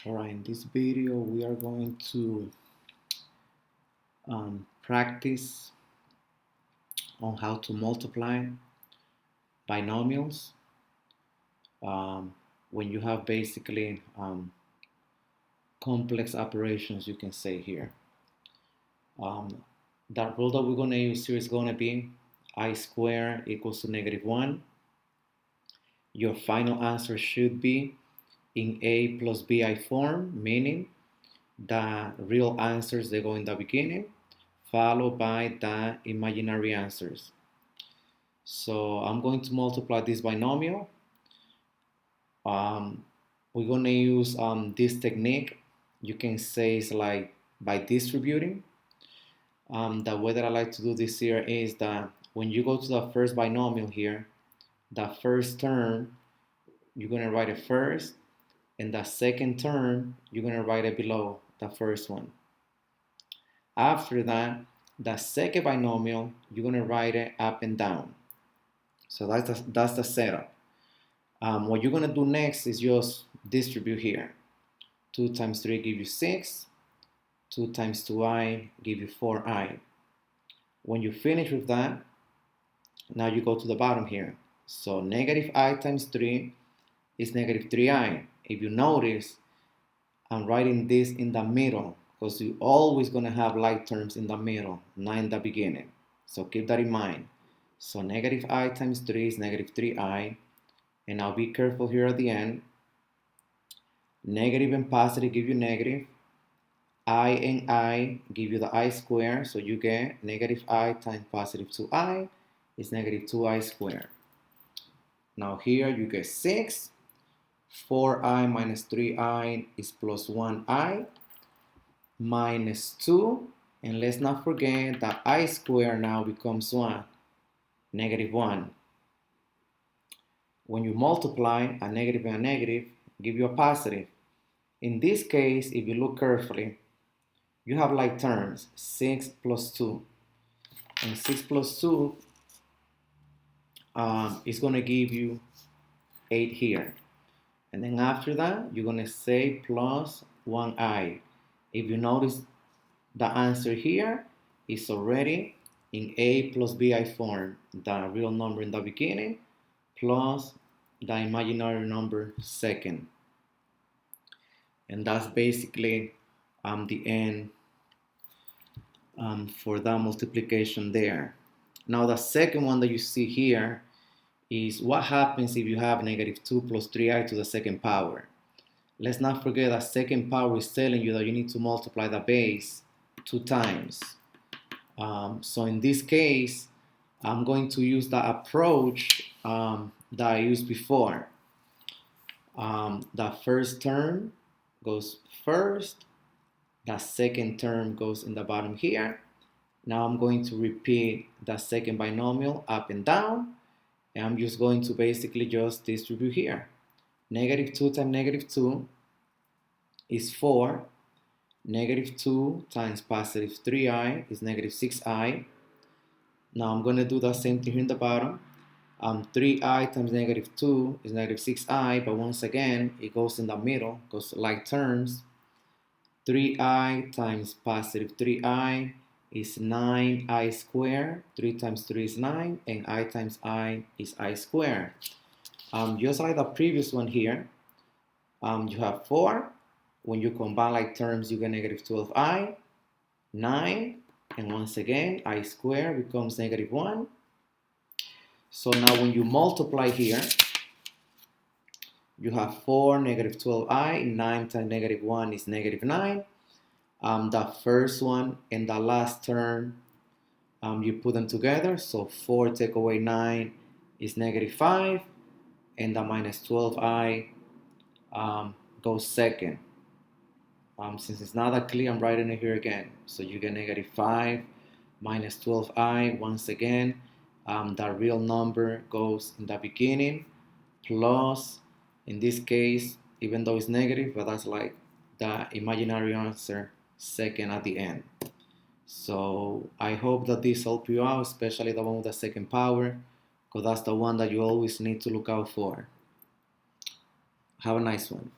Alright, in this video we are going to practice on how to multiply binomials when you have basically complex operations, you can say here. That rule that we're going to use here is going to be I squared equals to -1. Your final answer should be in A plus BI form, meaning the real answers they go in the beginning, followed by the imaginary answers. So I'm going to multiply this binomial. We're going to use this technique. You can say it's like by distributing. The way that I like to do this here is that when you go to the first binomial here, the first term, you're going to write it first, and the second term, you're going to write it below the first one. After that, the second binomial, you're going to write it up and down. So that's the setup. What you're going to do next is just distribute here. 2 times 3 give you 6. 2 times 2i give you 4i. When you finish with that, now you go to the bottom here. So -i times 3 is -3i. If you notice, I'm writing this in the middle because you're always going to have like terms in the middle, not in the beginning. So keep that in mind. So -i times 3 is -3i. And now be careful here at the end. Negative and positive give you negative. I and I give you the I squared. So you get -i times +2i is -2i squared. Now here you get 6. 4i minus 3i is +1i minus 2. And let's not forget that I squared now becomes what? -1. When you multiply a negative and a negative, give you a positive. In this case, if you look carefully, you have like terms, 6 plus 2. And 6 plus 2 is going to give you 8 here. And then after that, you're going to say plus 1i. If you notice, the answer here is already in A plus BI form. The real number in the beginning plus the imaginary number second. And that's basically the end for that multiplication there. Now the second one that you see here is what happens if you have -2 plus 3i to the second power. Let's not forget that second power is telling you that you need to multiply the base 2 times. So in this case, I'm going to use the approach that I used before. The first term goes first. The second term goes in the bottom here. Now I'm going to repeat the second binomial up and down. And I'm just going to basically just distribute here. -2 times -2 is 4. -2 times +3i is -6i. Now I'm going to do the same thing here in the bottom. 3i times -2 is -6i, but once again, it goes in the middle, goes like terms. 3i times +3i is 9i squared. 3 times 3 is 9, and I times I is I squared. Just like the previous one here, you have 4. When you combine like terms, you get -12i, 9, and once again, I squared becomes -1. So now when you multiply here, you have 4, -12i, 9 times -1 is -9. The first one and the last term, you put them together. So 4 take away 9 is -5, and the -12i goes second. Since it's not that clear, I'm writing it here again. So you get -5 minus 12i. Once again, the real number goes in the beginning, plus, in this case, even though it's negative, but that's like the imaginary answer second at the end. So I hope that this helped you out, especially the one with the second power, because that's the one that you always need to look out for. Have a nice one.